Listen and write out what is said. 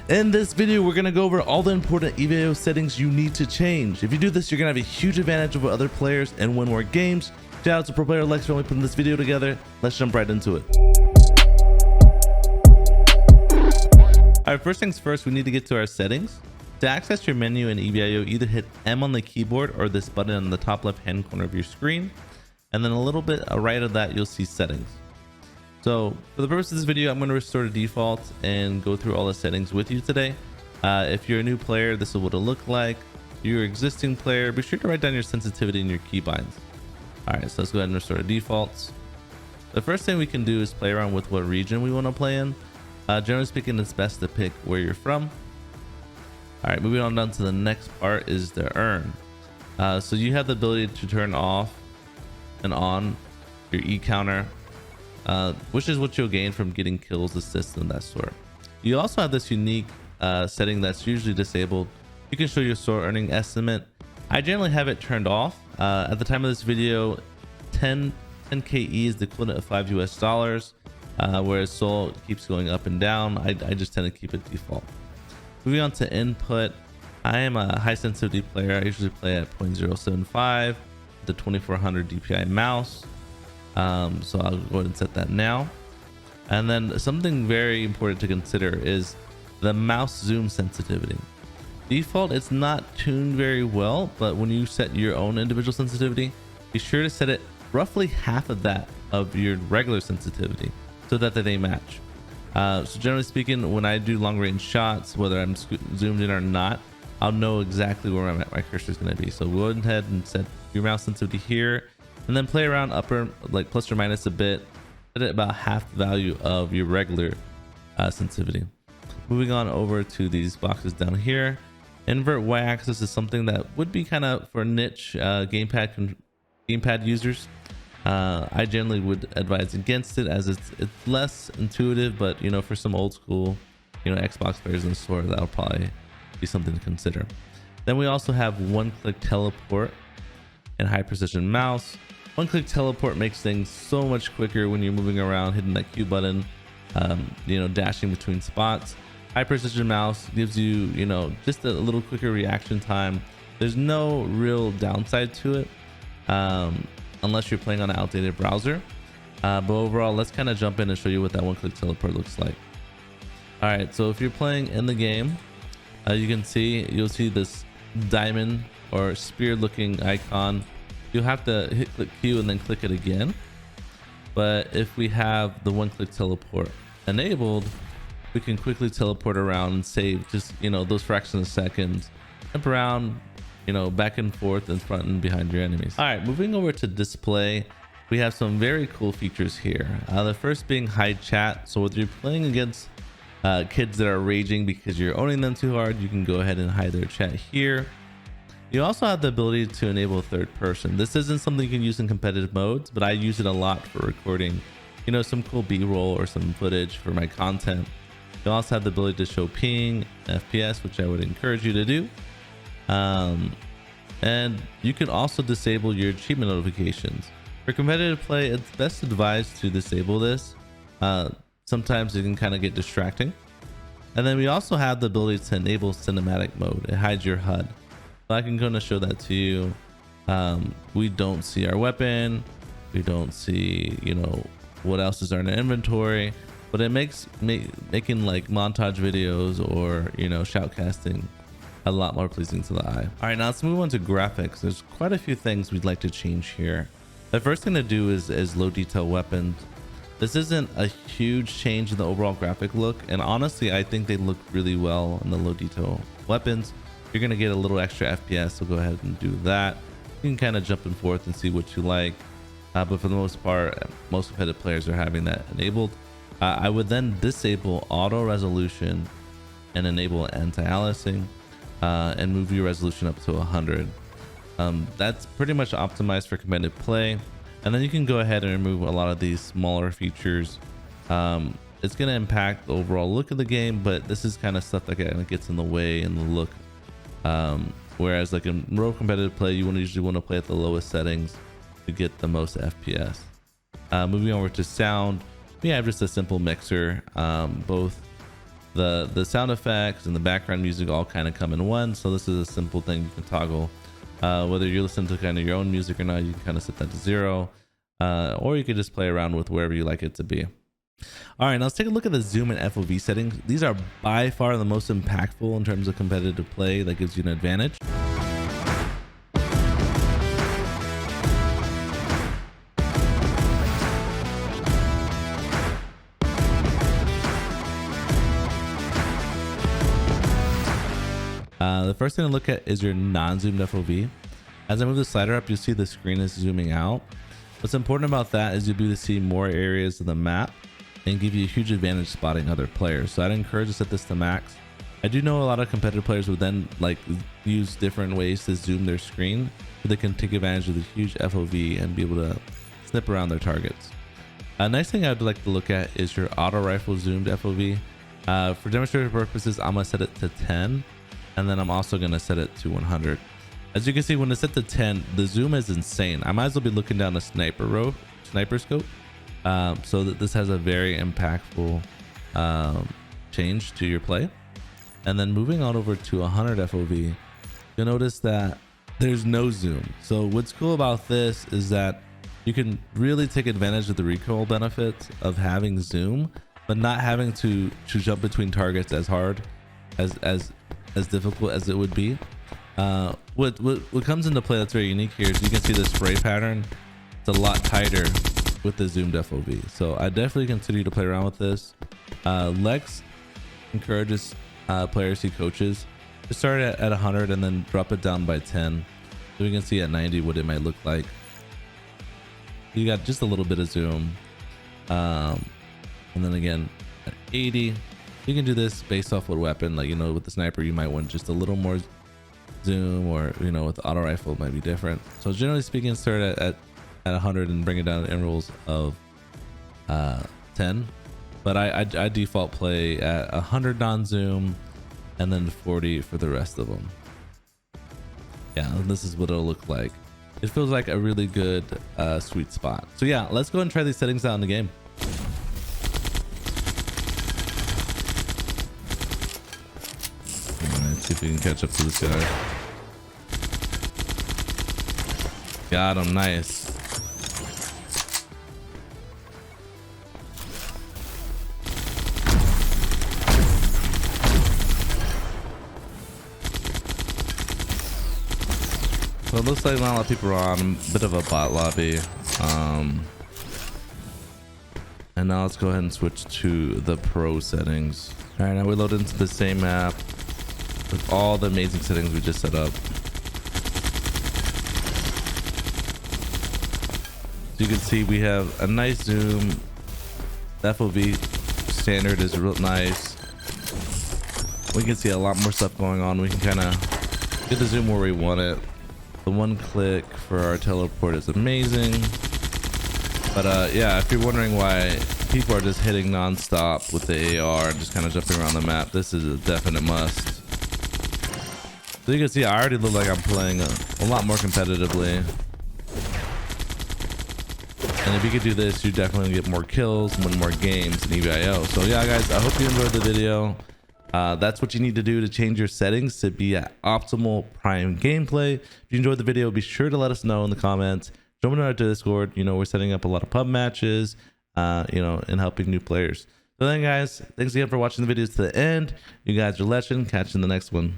In this video, we're going to go over all the important EVIO settings you need to change. If you do this, you're going to have a huge advantage over other players and win more games. Shout out to pro player Lex for only putting this video together. Let's jump right into it. Alright, first things first, we need to get to our settings. To access your menu in EVIO, either hit M on the keyboard or this button on the top left hand corner of your screen. And then a little bit right of that, you'll see settings. So for the purpose of this video, I'm going to restore to default and go through all the settings with you today. If you're a new player, this is what it'll look like. If you're an existing player, be sure to write down your sensitivity and your keybinds. Alright, so let's go ahead and restore to defaults. The first thing we can do is play around with what region we want to play in. Generally speaking, it's best to pick where you're from. Alright, moving on down to the next part is the earn. So you have the ability to turn off and on your E counter, which is what you'll gain from getting kills, assists, and that sort. You also have this unique setting that's usually disabled. You can show your soul earning estimate. I generally have it turned off. At the time of this video, 10 KE is the equivalent of $5 US, whereas soul keeps going up and down. I just tend to keep it default. Moving on to input, I am a high sensitivity player. I usually play at 0.075 with the 2400 DPI mouse. So I'll go ahead and set that now. And then something very important to consider is the mouse zoom sensitivity. Default, it's not tuned very well, but when you set your own individual sensitivity, be sure to set it roughly half of that of your regular sensitivity so that they match. So generally speaking, when I do long range shots, whether I'm zoomed in or not, I'll know exactly where my cursor is going to be. So go ahead and set your mouse sensitivity here, and then play around upper, like plus or minus a bit, set it about half the value of your regular sensitivity. Moving on over to these boxes down here. Invert y-axis is something that would be kind of for niche gamepad users. I generally would advise against it as it's less intuitive, but you know, for some old school, you know, Xbox players in the store, that'll probably be something to consider. Then we also have one-click teleport and high precision mouse. One-click teleport makes things so much quicker when you're moving around, hitting that Q button, you know, dashing between spots. High precision mouse gives you, you know, just a little quicker reaction time. There's no real downside to it, unless you're playing on an outdated browser. But overall, let's kind of jump in and show you what that one-click teleport looks like. All right, so if you're playing in the game, you'll see this diamond or spear-looking icon. You'll have to hit click Q and then click it again. But if we have the one-click teleport enabled, we can quickly teleport around and save just, you know, those fractions of seconds, jump around, you know, back and forth in front and behind your enemies. All right, moving over to display, we have some very cool features here. The first being hide chat. So whether you're playing against kids that are raging because you're owning them too hard, you can go ahead and hide their chat here. You also have the ability to enable third person. This isn't something you can use in competitive modes, but I use it a lot for recording, you know, some cool B-roll or some footage for my content. You also have the ability to show ping, FPS, which I would encourage you to do. And you can also disable your achievement notifications. For competitive play, it's best advised to disable this. Sometimes it can kind of get distracting. And then we also have the ability to enable cinematic mode. It hides your HUD. So I can go and show that to you. We don't see our weapon. We don't see, you know, what else is in our inventory. But it makes making like montage videos or, you know, shoutcasting a lot more pleasing to the eye. All right, now let's move on to graphics. There's quite a few things we'd like to change here. The first thing to do is low detail weapons. This isn't a huge change in the overall graphic look, and honestly, I think they look really well in the low detail weapons. You're gonna get a little extra FPS, so go ahead and do that. You can kind of jump and forth and see what you like, but for the most part, most competitive players are having that enabled. I would then disable auto resolution and enable anti-aliasing, and move your resolution up to 100. That's pretty much optimized for competitive play. And then you can go ahead and remove a lot of these smaller features. It's going to impact the overall look of the game, but this is kind of stuff that kind of gets in the way in the look. Whereas like in real competitive play, you usually want to play at the lowest settings to get the most FPS. Moving over to sound, we have just a simple mixer. Both the sound effects and the background music all kind of come in one. So this is a simple thing you can toggle. Whether you listen to kind of your own music or not, you can kind of set that to 0, or you could just play around with wherever you like it to be. All right, now let's take a look at the zoom and FOV settings. These are by far the most impactful in terms of competitive play. That gives you an advantage. The first thing to look at is your non-zoomed FOV. As I move the slider up, you'll see the screen is zooming out. What's important about that is you'll be able to see more areas of the map and give you a huge advantage spotting other players. So I'd encourage to set this to max. I do know a lot of competitive players would then like use different ways to zoom their screen so they can take advantage of the huge FOV and be able to snip around their targets. A nice thing I'd like to look at is your auto rifle zoomed FOV. For demonstration purposes, I'm gonna set it to 10, and then I'm also gonna set it to 100. As you can see, when it's set to 10, the zoom is insane. I might as well be looking down a sniper scope. So that this has a very impactful change to your play. And then moving on over to 100 FOV, you'll notice that there's no zoom. So what's cool about this is that you can really take advantage of the recoil benefits of having zoom, but not having to jump between targets as hard, as difficult as it would be. What comes into play that's very unique here is you can see the spray pattern. It's a lot tighter with the zoomed FOV. So I definitely consider you to play around with this. Lex encourages players, he coaches, to start at 100 and then drop it down by 10. So we can see at 90 what it might look like. You got just a little bit of zoom. And then again, at 80, you can do this based off what weapon. Like, you know, with the sniper, you might want just a little more zoom, or, you know, with the auto rifle, it might be different. So generally speaking, start at 100 and bring it down to intervals of 10. But I default play at 100 non-zoom and then 40 for the rest of them. Yeah, this is what it'll look like. It feels like a really good sweet spot. So yeah, let's go and try these settings out in the game. All right, see if we can catch up to this guy. Got him, nice. So it looks like not a lot of people are on, a bit of a bot lobby. And now let's go ahead and switch to the pro settings. All right, now we load into the same map with all the amazing settings we just set up. So you can see we have a nice zoom. The FOV standard is real nice. We can see a lot more stuff going on. We can kind of get the zoom where we want it. The one click for our teleport is amazing. But yeah, if you're wondering why people are just hitting non-stop with the AR and just kind of jumping around the map, this is a definite must. So you can see I already look like I'm playing a lot more competitively. And if you could do this, you definitely get more kills, win more games in EVIO. So yeah, guys, I hope you enjoyed the video. That's what you need to do to change your settings to be at optimal prime gameplay. If you enjoyed the video, be sure to let us know in the comments. Join over to Discord. You know, we're setting up a lot of pub matches, you know, and helping new players. So then, guys, thanks again for watching the videos to the end. You guys are legend. Catch you in the next one.